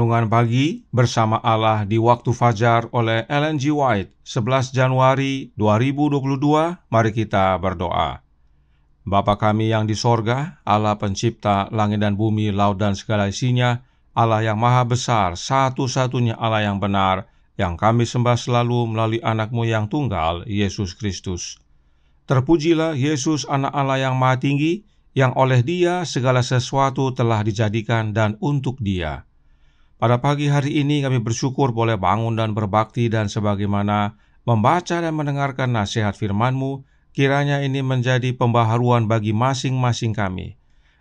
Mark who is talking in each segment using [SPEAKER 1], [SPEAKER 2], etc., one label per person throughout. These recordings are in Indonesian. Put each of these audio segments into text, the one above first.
[SPEAKER 1] Renungan Pagi Bersama Allah di Waktu Fajar oleh Ellen G. White, 11 Januari 2022. Mari kita berdoa. Bapa kami yang di sorga, Allah pencipta langit dan bumi, laut dan segala isinya, Allah yang maha besar, satu-satunya Allah yang benar, yang kami sembah selalu melalui anak-Mu yang tunggal, Yesus Kristus. Terpujilah Yesus, anak Allah yang maha tinggi, yang oleh Dia segala sesuatu telah dijadikan dan untuk Dia. Pada pagi hari ini kami bersyukur boleh bangun dan berbakti, dan sebagaimana membaca dan mendengarkan nasihat firman-Mu, kiranya ini menjadi pembaharuan bagi masing-masing kami.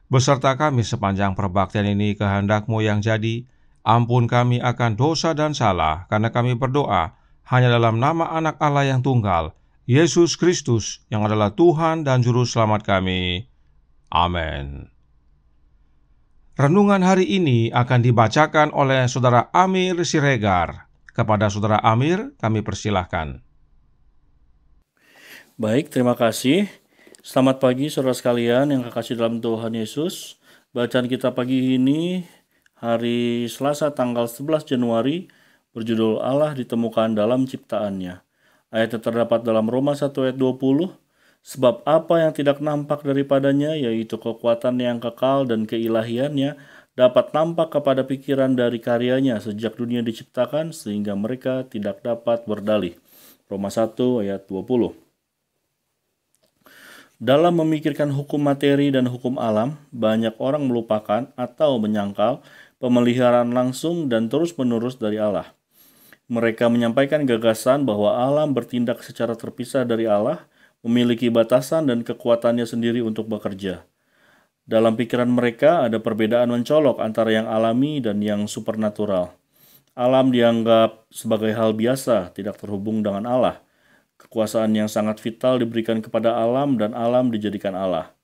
[SPEAKER 1] Beserta kami sepanjang perbaktian ini, kehendak-Mu yang jadi. Ampun kami akan dosa dan salah, karena kami berdoa hanya dalam nama anak Allah yang tunggal, Yesus Kristus, yang adalah Tuhan dan Juru Selamat kami. Amin. Renungan hari ini akan dibacakan oleh Saudara Amir Siregar. Kepada Saudara Amir, kami persilahkan.
[SPEAKER 2] Baik, terima kasih. Selamat pagi saudara sekalian yang kekasih dalam Tuhan Yesus. Bacaan kita pagi ini hari Selasa tanggal 11 Januari berjudul Allah ditemukan dalam ciptaannya. Ayatnya terdapat dalam Roma 1 ayat 20. Sebab apa yang tidak nampak daripadanya, yaitu kekuatan yang kekal dan keilahiannya, dapat nampak kepada pikiran dari karyanya sejak dunia diciptakan, sehingga mereka tidak dapat berdalih. Roma 1 ayat 20. Dalam memikirkan hukum materi dan hukum alam, banyak orang melupakan atau menyangkal pemeliharaan langsung dan terus-menerus dari Allah. Mereka menyampaikan gagasan bahwa alam bertindak secara terpisah dari Allah, memiliki batasan dan kekuatannya sendiri untuk bekerja. Dalam pikiran mereka ada perbedaan mencolok antara yang alami dan yang supernatural. Alam dianggap sebagai hal biasa, tidak terhubung dengan Allah. Kekuasaan yang sangat vital diberikan kepada alam dan alam dijadikan Allah.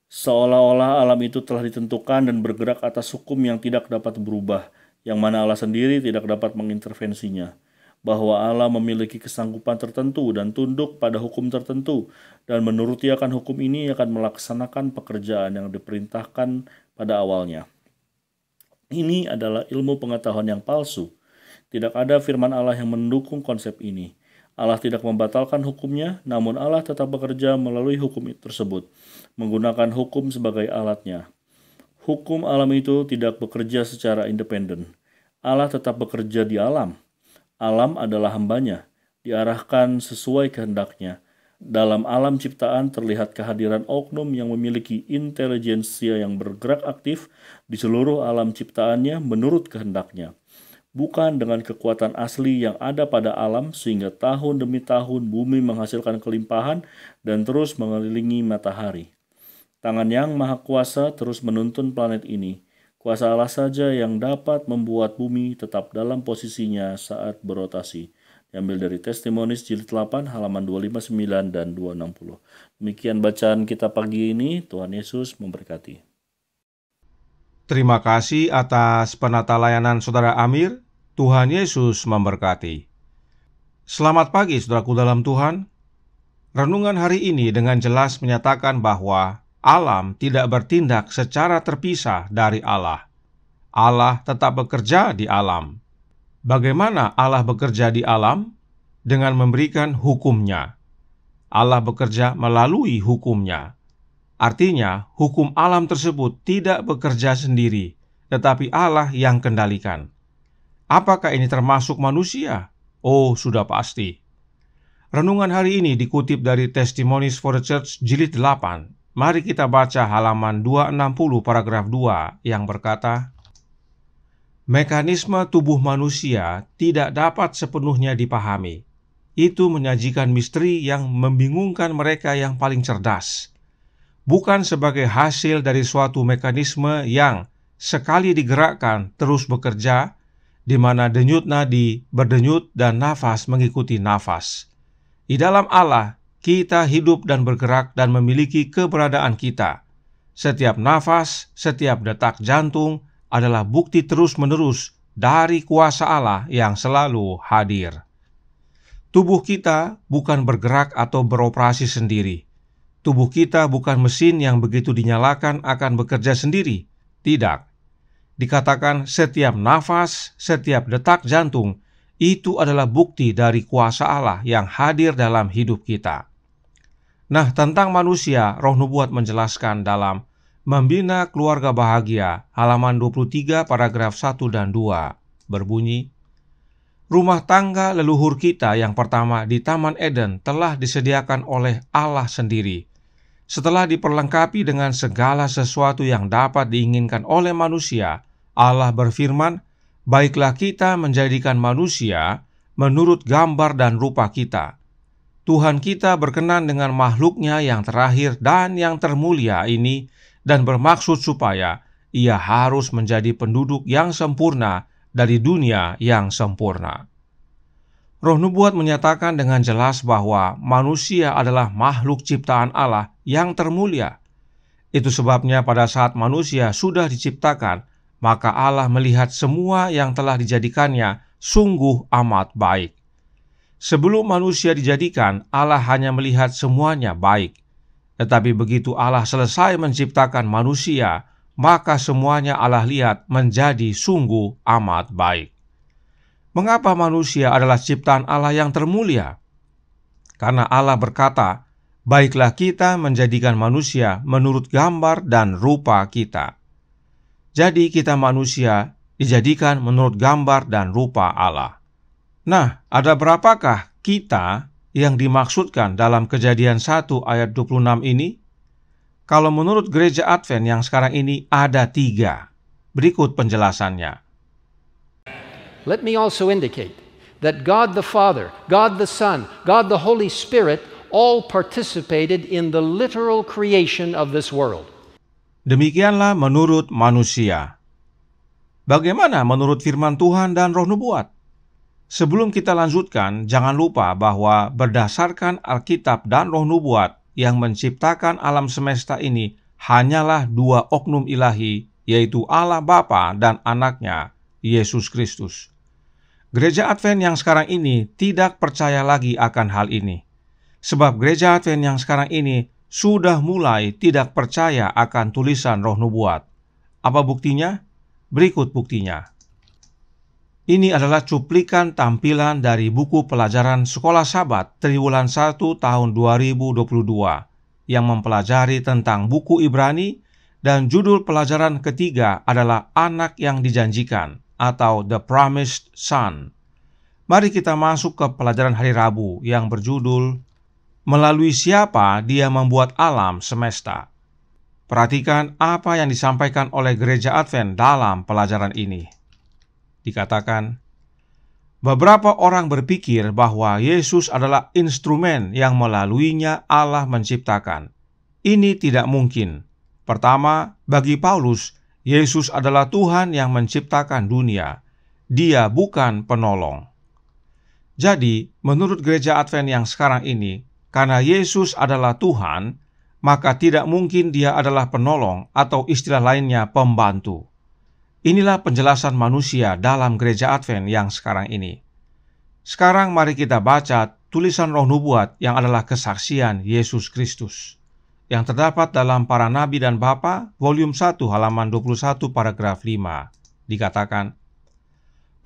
[SPEAKER 2] Seolah-olah alam itu telah ditentukan dan bergerak atas hukum yang tidak dapat berubah, yang mana Allah sendiri tidak dapat mengintervensinya. Bahwa Allah memiliki kesanggupan tertentu dan tunduk pada hukum tertentu, dan menuruti akan hukum ini akan melaksanakan pekerjaan yang diperintahkan pada awalnya. Ini adalah ilmu pengetahuan yang palsu. Tidak ada firman Allah yang mendukung konsep ini. Allah tidak membatalkan hukumnya, namun Allah tetap bekerja melalui hukum tersebut, menggunakan hukum sebagai alatnya. Hukum alam itu tidak bekerja secara independen. Allah tetap bekerja di alam. Alam adalah hambanya, diarahkan sesuai kehendaknya. Dalam alam ciptaan terlihat kehadiran oknum yang memiliki intelijensia yang bergerak aktif di seluruh alam ciptaannya menurut kehendaknya. Bukan dengan kekuatan asli yang ada pada alam sehingga tahun demi tahun bumi menghasilkan kelimpahan dan terus mengelilingi matahari. Tangan yang maha kuasa terus menuntun planet ini. Kuasa Allah saja yang dapat membuat bumi tetap dalam posisinya saat berotasi. Diambil dari Testimonies jilid 8 halaman 259 dan 260. Demikian bacaan kita pagi ini. Tuhan Yesus memberkati.
[SPEAKER 1] Terima kasih atas penata layanan Saudara Amir. Tuhan Yesus memberkati. Selamat pagi saudaraku dalam Tuhan. Renungan hari ini dengan jelas menyatakan bahwa alam tidak bertindak secara terpisah dari Allah. Allah tetap bekerja di alam. Bagaimana Allah bekerja di alam? Dengan memberikan hukum-Nya. Allah bekerja melalui hukum-Nya. Artinya, hukum alam tersebut tidak bekerja sendiri, tetapi Allah yang kendalikan. Apakah ini termasuk manusia? Oh, sudah pasti. Renungan hari ini dikutip dari Testimonies for the Church jilid 8. Mari kita baca halaman 260 paragraf 2 yang berkata, mekanisme tubuh manusia tidak dapat sepenuhnya dipahami. Itu menyajikan misteri yang membingungkan mereka yang paling cerdas. Bukan sebagai hasil dari suatu mekanisme yang sekali digerakkan terus bekerja, di mana denyut nadi berdenyut dan nafas mengikuti nafas. Di dalam Allah, kita hidup dan bergerak dan memiliki keberadaan kita. Setiap nafas, setiap detak jantung adalah bukti terus-menerus dari kuasa Allah yang selalu hadir. Tubuh kita bukan bergerak atau beroperasi sendiri. Tubuh kita bukan mesin yang begitu dinyalakan akan bekerja sendiri. Tidak. dikatakan setiap nafas, setiap detak jantung, itu adalah bukti dari kuasa Allah yang hadir dalam hidup kita. Nah, tentang manusia, Roh Nubuat menjelaskan dalam Membina Keluarga Bahagia, halaman 23, paragraf 1 dan 2, berbunyi, rumah tangga leluhur kita yang pertama di Taman Eden telah disediakan oleh Allah sendiri. Setelah diperlengkapi dengan segala sesuatu yang dapat diinginkan oleh manusia, Allah berfirman, baiklah kita menjadikan manusia menurut gambar dan rupa kita. Tuhan kita berkenan dengan makhluknya yang terakhir dan yang termulia ini dan bermaksud supaya ia harus menjadi penduduk yang sempurna dari dunia yang sempurna. Roh Nubuat menyatakan dengan jelas bahwa manusia adalah makhluk ciptaan Allah yang termulia. Itu sebabnya pada saat manusia sudah diciptakan, maka Allah melihat semua yang telah dijadikannya sungguh amat baik. Sebelum manusia dijadikan, Allah hanya melihat semuanya baik. Tetapi begitu Allah selesai menciptakan manusia, maka semuanya Allah lihat menjadi sungguh amat baik. Mengapa manusia adalah ciptaan Allah yang termulia? Karena Allah berkata, baiklah kita menjadikan manusia menurut gambar dan rupa kita. Jadi kita manusia dijadikan menurut gambar dan rupa Allah. Nah, ada berapakah kita yang dimaksudkan dalam Kejadian 1 ayat 26 ini? Kalau menurut Gereja Advent yang sekarang ini ada 3. Berikut penjelasannya.
[SPEAKER 3] Let me also indicate that God the Father, God the Son, God the Holy Spirit all participated in the literal creation of this world.
[SPEAKER 1] Demikianlah menurut manusia. Bagaimana menurut firman Tuhan dan Roh Nubuat? Sebelum kita lanjutkan, jangan lupa bahwa berdasarkan Alkitab dan Roh Nubuat yang menciptakan alam semesta ini hanyalah 2 oknum ilahi, yaitu Allah Bapa dan Anaknya, Yesus Kristus. Gereja Advent yang sekarang ini tidak percaya lagi akan hal ini. Sebab Gereja Advent yang sekarang ini sudah mulai tidak percaya akan tulisan Roh Nubuat. Apa buktinya? Berikut buktinya. Ini adalah cuplikan tampilan dari buku pelajaran Sekolah Sabat Triwulan 1 tahun 2022 yang mempelajari tentang buku Ibrani, dan judul pelajaran ketiga adalah Anak yang Dijanjikan atau The Promised Son. Mari kita masuk ke pelajaran hari Rabu yang berjudul Melalui Siapa Dia Membuat Alam Semesta. Perhatikan apa yang disampaikan oleh Gereja Advent dalam pelajaran ini. Dikatakan, beberapa orang berpikir bahwa Yesus adalah instrumen yang melaluinya Allah menciptakan. Ini tidak mungkin. Pertama, bagi Paulus, Yesus adalah Tuhan yang menciptakan dunia. Dia bukan penolong. Jadi, menurut Gereja Advent yang sekarang ini, karena Yesus adalah Tuhan, maka tidak mungkin Dia adalah penolong atau istilah lainnya pembantu. Inilah penjelasan manusia dalam Gereja Advent yang sekarang ini. Sekarang mari kita baca tulisan Roh Nubuat yang adalah kesaksian Yesus Kristus, yang terdapat dalam Para Nabi dan Bapa, volume 1, halaman 21, paragraf 5. Dikatakan,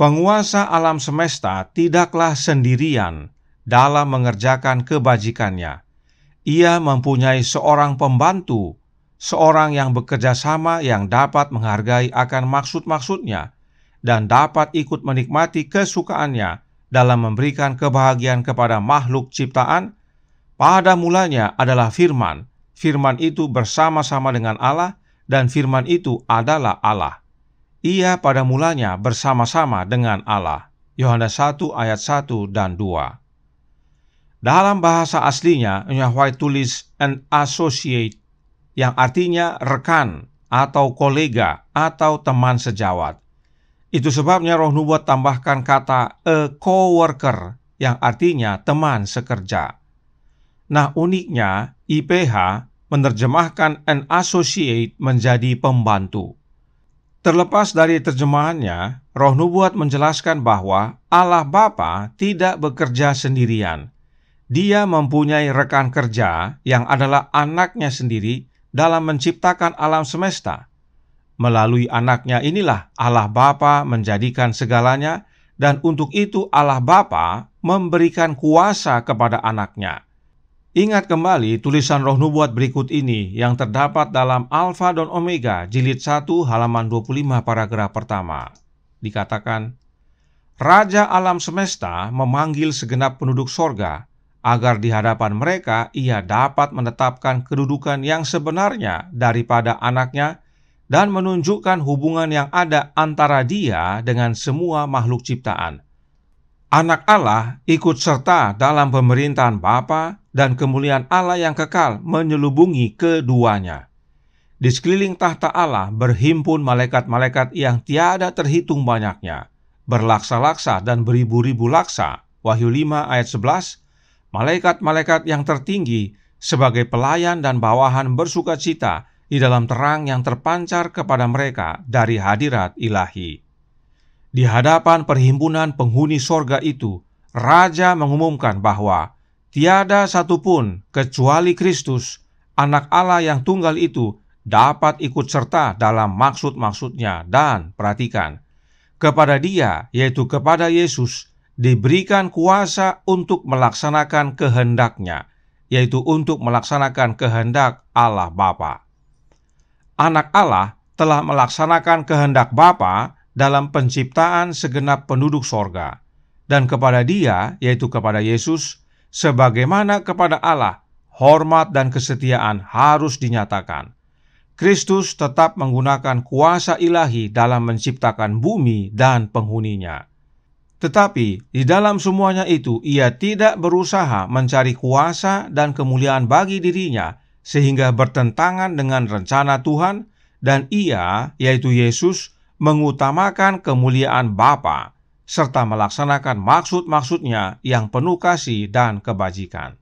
[SPEAKER 1] penguasa alam semesta tidaklah sendirian dalam mengerjakan kebajikannya. Ia mempunyai seorang pembantu, seorang yang bekerja sama yang dapat menghargai akan maksud-maksudnya dan dapat ikut menikmati kesukaannya dalam memberikan kebahagiaan kepada makhluk ciptaan. Pada mulanya adalah firman. Firman itu bersama-sama dengan Allah dan firman itu adalah Allah. Ia pada mulanya bersama-sama dengan Allah. Yohanes 1 ayat 1 dan 2. Dalam bahasa aslinya, White tulis an associate, yang artinya rekan atau kolega atau teman sejawat. Itu sebabnya Roh Nubuat tambahkan kata a co-worker yang artinya teman sekerja. Nah, uniknya IPH menerjemahkan an associate menjadi pembantu. Terlepas dari terjemahannya, Roh Nubuat menjelaskan bahwa Allah Bapa tidak bekerja sendirian. Dia mempunyai rekan kerja yang adalah Anaknya sendiri dalam menciptakan alam semesta. Melalui anaknya inilah Allah Bapa menjadikan segalanya, dan untuk itu Allah Bapa memberikan kuasa kepada anaknya. Ingat kembali tulisan Roh Nubuat berikut ini yang terdapat dalam Alfa dan Omega, jilid 1, halaman 25, paragraf pertama. Dikatakan, Raja alam semesta memanggil segenap penduduk sorga, agar di hadapan mereka ia dapat menetapkan kedudukan yang sebenarnya daripada anaknya, dan menunjukkan hubungan yang ada antara dia dengan semua makhluk ciptaan. Anak Allah ikut serta dalam pemerintahan Bapa, dan kemuliaan Allah yang kekal menyelubungi keduanya. Di sekeliling tahta Allah berhimpun malaikat-malaikat yang tiada terhitung banyaknya, berlaksa-laksa dan beribu-ribu laksa. Wahyu 5 ayat 11, malaikat-malaikat yang tertinggi sebagai pelayan dan bawahan bersukacita di dalam terang yang terpancar kepada mereka dari hadirat ilahi. Di hadapan perhimpunan penghuni sorga itu, Raja mengumumkan bahwa tiada satupun kecuali Kristus, anak Allah yang tunggal itu, dapat ikut serta dalam maksud-maksudnya. Dan perhatikan, kepada dia, yaitu kepada Yesus, diberikan kuasa untuk melaksanakan kehendaknya, yaitu untuk melaksanakan kehendak Allah Bapa. Anak Allah telah melaksanakan kehendak Bapa dalam penciptaan segenap penduduk sorga, dan kepada dia, yaitu kepada Yesus, sebagaimana kepada Allah, hormat dan kesetiaan harus dinyatakan. Kristus tetap menggunakan kuasa ilahi dalam menciptakan bumi dan penghuninya. Tetapi di dalam semuanya itu, ia tidak berusaha mencari kuasa dan kemuliaan bagi dirinya, sehingga bertentangan dengan rencana Tuhan, dan ia, yaitu Yesus, mengutamakan kemuliaan Bapa, serta melaksanakan maksud-maksudnya yang penuh kasih dan kebajikan.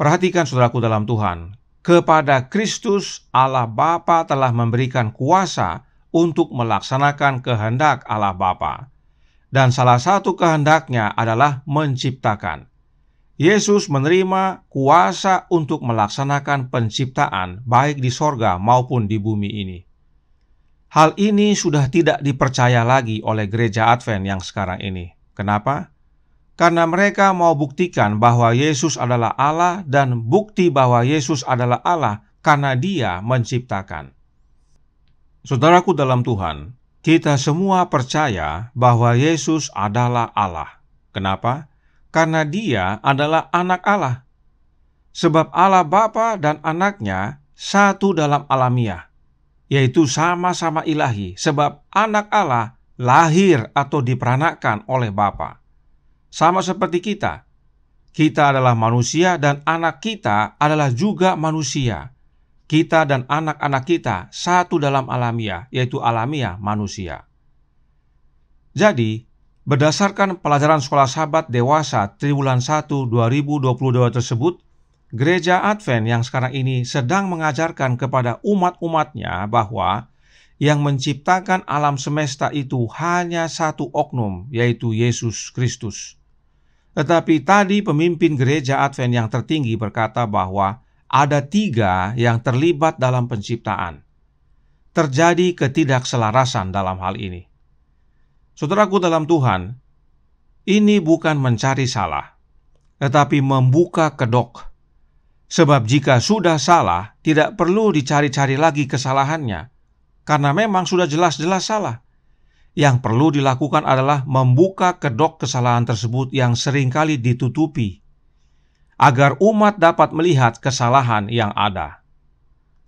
[SPEAKER 1] Perhatikan saudaraku dalam Tuhan, kepada Kristus Allah Bapa telah memberikan kuasa untuk melaksanakan kehendak Allah Bapa, dan salah satu kehendaknya adalah menciptakan. Yesus menerima kuasa untuk melaksanakan penciptaan baik di sorga maupun di bumi ini. Hal ini sudah tidak dipercaya lagi oleh gereja Advent yang sekarang ini. Kenapa? Karena mereka mau buktikan bahwa Yesus adalah Allah, dan bukti bahwa Yesus adalah Allah karena Dia menciptakan. Saudaraku dalam Tuhan, kita semua percaya bahwa Yesus adalah Allah. Kenapa? Karena Dia adalah anak Allah. Sebab Allah Bapa dan anaknya satu dalam alamiah, yaitu sama-sama ilahi, sebab anak Allah lahir atau diperanakkan oleh Bapa. Sama seperti kita. Kita adalah manusia dan anak kita adalah juga manusia. Kita dan anak-anak kita satu dalam alamiah, yaitu alamiah manusia. Jadi, berdasarkan pelajaran Sekolah Sahabat Dewasa Triwulan 1 2022 tersebut, Gereja Advent yang sekarang ini sedang mengajarkan kepada umat-umatnya bahwa yang menciptakan alam semesta itu hanya satu oknum, yaitu Yesus Kristus. Tetapi tadi pemimpin Gereja Advent yang tertinggi berkata bahwa ada 3 yang terlibat dalam penciptaan. Terjadi ketidakselarasan dalam hal ini. Saudaraku dalam Tuhan, ini bukan mencari salah, tetapi membuka kedok. Sebab jika sudah salah, tidak perlu dicari-cari lagi kesalahannya, karena memang sudah jelas-jelas salah. Yang perlu dilakukan adalah membuka kedok kesalahan tersebut yang seringkali ditutupi, agar umat dapat melihat kesalahan yang ada.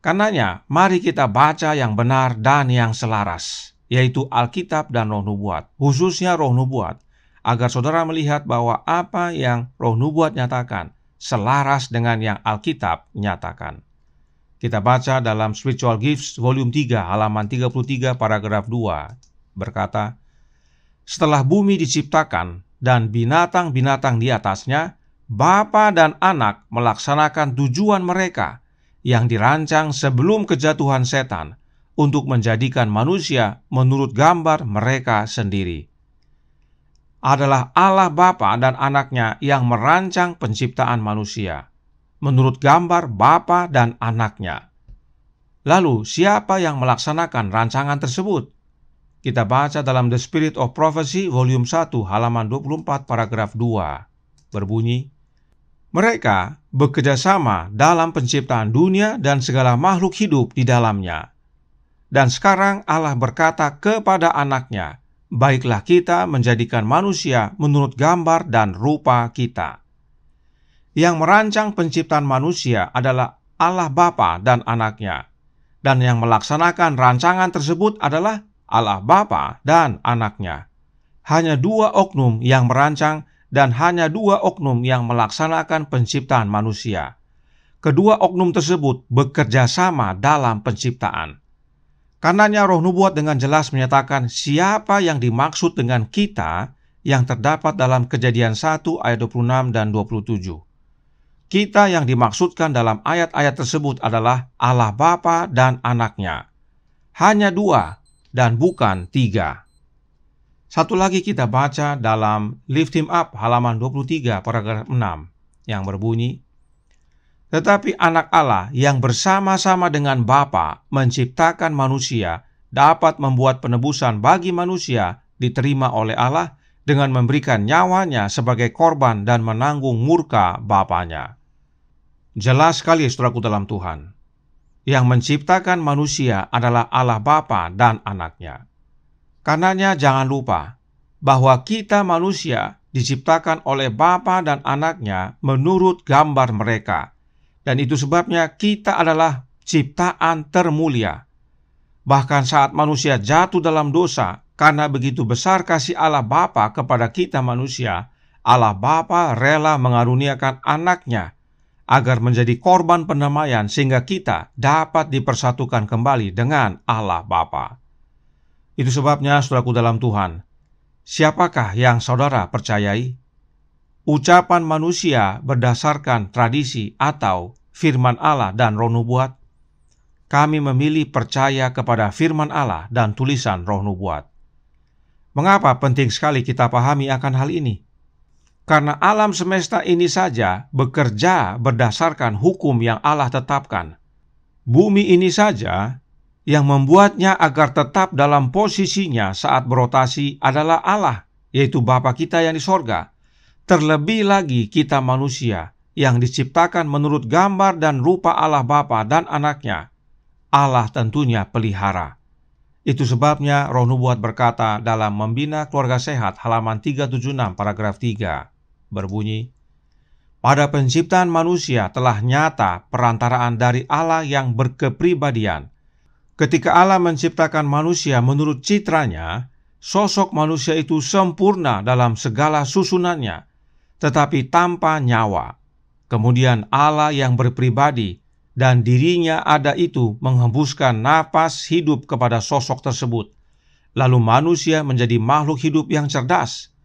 [SPEAKER 1] Karenanya, mari kita baca yang benar dan yang selaras, yaitu Alkitab dan Roh Nubuat, khususnya Roh Nubuat, agar saudara melihat bahwa apa yang Roh Nubuat nyatakan selaras dengan yang Alkitab nyatakan. Kita baca dalam Spiritual Gifts volume 3 halaman 33 paragraf 2 berkata, setelah bumi diciptakan dan binatang-binatang di atasnya, Bapa dan Anak melaksanakan tujuan mereka yang dirancang sebelum kejatuhan setan untuk menjadikan manusia menurut gambar mereka sendiri. Adalah Allah Bapa dan Anaknya yang merancang penciptaan manusia menurut gambar Bapa dan Anaknya. Lalu, siapa yang melaksanakan rancangan tersebut? Kita baca dalam The Spirit of Prophecy, volume 1, halaman 24, paragraf 2. Berbunyi, mereka bekerja sama dalam penciptaan dunia dan segala makhluk hidup di dalamnya. Dan sekarang Allah berkata kepada anaknya, baiklah kita menjadikan manusia menurut gambar dan rupa kita. Yang merancang penciptaan manusia adalah Allah Bapa dan anaknya. Dan yang melaksanakan rancangan tersebut adalah Allah Bapa dan anaknya. Hanya dua oknum yang merancang dan hanya dua oknum yang melaksanakan penciptaan manusia. Kedua oknum tersebut bekerja sama dalam penciptaan. Karenanya Roh Nubuat dengan jelas menyatakan siapa yang dimaksud dengan kita yang terdapat dalam Kejadian 1 ayat 26 dan 27. Kita yang dimaksudkan dalam ayat-ayat tersebut adalah Allah Bapa dan anaknya. Hanya dua dan bukan tiga. Satu lagi kita baca dalam Lift Him Up halaman 23 paragraf 6 yang berbunyi, tetapi anak Allah yang bersama-sama dengan Bapa menciptakan manusia dapat membuat penebusan bagi manusia diterima oleh Allah dengan memberikan nyawanya sebagai korban dan menanggung murka Bapanya. Jelas sekali saudaraku dalam Tuhan, yang menciptakan manusia adalah Allah Bapa dan anaknya. Karenanya jangan lupa bahwa kita manusia diciptakan oleh Bapa dan anaknya menurut gambar mereka. Dan itu sebabnya kita adalah ciptaan termulia. Bahkan saat manusia jatuh dalam dosa, karena begitu besar kasih Allah Bapa kepada kita manusia, Allah Bapa rela mengaruniakan anaknya agar menjadi korban pendamaian sehingga kita dapat dipersatukan kembali dengan Allah Bapa. Itu sebabnya saudaraku dalam Tuhan, siapakah yang saudara percayai? Ucapan manusia berdasarkan tradisi atau firman Allah dan Roh Nubuat? Kami memilih percaya kepada firman Allah dan tulisan Roh Nubuat. Mengapa penting sekali kita pahami akan hal ini? Karena alam semesta ini saja bekerja berdasarkan hukum yang Allah tetapkan. Bumi ini saja yang membuatnya agar tetap dalam posisinya saat berotasi adalah Allah, yaitu Bapa kita yang di sorga. Terlebih lagi kita manusia yang diciptakan menurut gambar dan rupa Allah Bapa dan anaknya. Allah tentunya pelihara. Itu sebabnya Roh Nubuat berkata dalam Membina Keluarga Sehat halaman 376 paragraf 3 berbunyi, pada penciptaan manusia telah nyata perantaraan dari Allah yang berkepribadian. Ketika Allah menciptakan manusia menurut citranya, sosok manusia itu sempurna dalam segala susunannya, tetapi tanpa nyawa. Kemudian Allah yang berpribadi dan dirinya ada itu menghembuskan napas hidup kepada sosok tersebut. Lalu manusia menjadi makhluk hidup yang cerdas.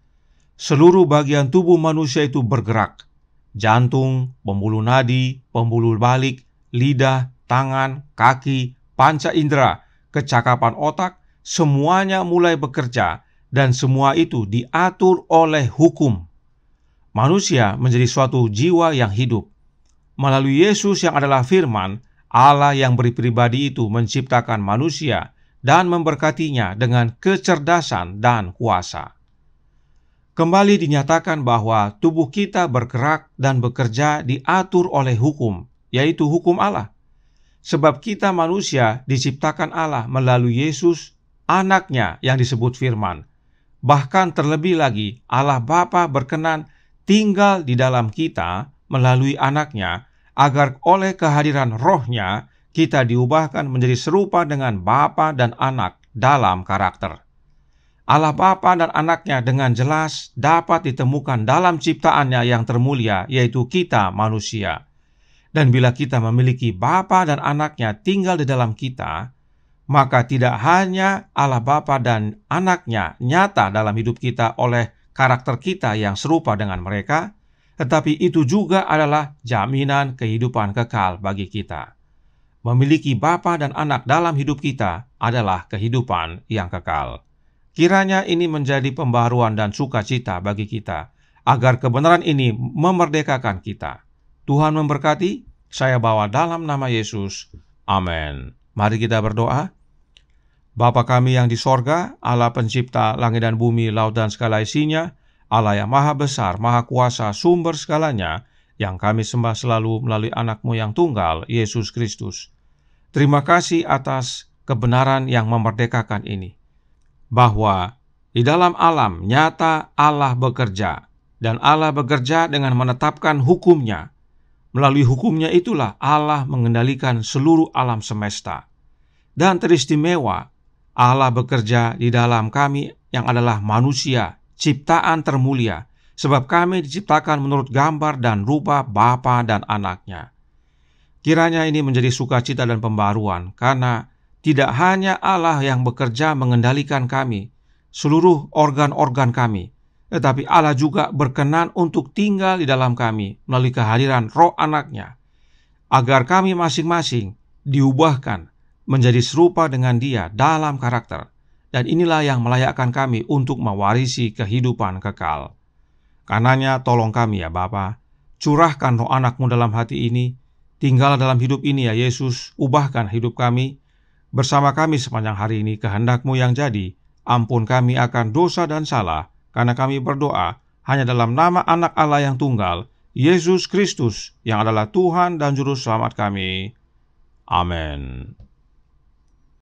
[SPEAKER 1] Seluruh bagian tubuh manusia itu bergerak. Jantung, pembuluh nadi, pembuluh balik, lidah, tangan, kaki, panca indera, kecakapan otak, semuanya mulai bekerja dan semua itu diatur oleh hukum. Manusia menjadi suatu jiwa yang hidup. Melalui Yesus yang adalah firman, Allah yang berpribadi itu menciptakan manusia dan memberkatinya dengan kecerdasan dan kuasa. Kembali dinyatakan bahwa tubuh kita bergerak dan bekerja diatur oleh hukum, yaitu hukum Allah. Sebab kita manusia diciptakan Allah melalui Yesus, anaknya yang disebut firman. Bahkan terlebih lagi, Allah Bapa berkenan tinggal di dalam kita melalui anaknya, agar oleh kehadiran rohnya, kita diubahkan menjadi serupa dengan Bapa dan anak dalam karakter. Allah Bapa dan anaknya dengan jelas dapat ditemukan dalam ciptaannya yang termulia, yaitu kita manusia. Dan bila kita memiliki Bapa dan anaknya tinggal di dalam kita, maka tidak hanya Allah Bapa dan anaknya nyata dalam hidup kita oleh karakter kita yang serupa dengan mereka, tetapi itu juga adalah jaminan kehidupan kekal bagi kita. Memiliki Bapa dan anak dalam hidup kita adalah kehidupan yang kekal. Kiranya ini menjadi pembaharuan dan sukacita bagi kita, agar kebenaran ini memerdekakan kita. Tuhan memberkati, saya bawa dalam nama Yesus. Amin. Mari kita berdoa. Bapa kami yang di sorga, Allah pencipta langit dan bumi, laut dan segala isinya, Allah yang maha besar, maha kuasa, sumber segalanya, yang kami sembah selalu melalui anak-Mu yang tunggal, Yesus Kristus. Terima kasih atas kebenaran yang memerdekakan ini, bahwa di dalam alam nyata Allah bekerja, dan Allah bekerja dengan menetapkan hukum-Nya. Melalui hukum-Nya itulah Allah mengendalikan seluruh alam semesta. Dan teristimewa, Allah bekerja di dalam kami yang adalah manusia, ciptaan termulia, sebab kami diciptakan menurut gambar dan rupa Bapa dan Anak-Nya. Kiranya ini menjadi sukacita dan pembaruan, karena tidak hanya Allah yang bekerja mengendalikan kami, seluruh organ-organ kami, tetapi Allah juga berkenan untuk tinggal di dalam kami melalui kehadiran Roh Anak-Nya, agar kami masing-masing diubahkan menjadi serupa dengan Dia dalam karakter, dan inilah yang melayakkan kami untuk mewarisi kehidupan kekal. Karenanya tolong kami ya Bapa, curahkan Roh Anak-Mu dalam hati ini, tinggal dalam hidup ini ya Yesus, ubahkan hidup kami, bersama kami sepanjang hari ini kehendak-Mu yang jadi, ampun kami akan dosa dan salah, karena kami berdoa hanya dalam nama Anak Allah yang tunggal, Yesus Kristus, yang adalah Tuhan dan Juru Selamat kami. Amin.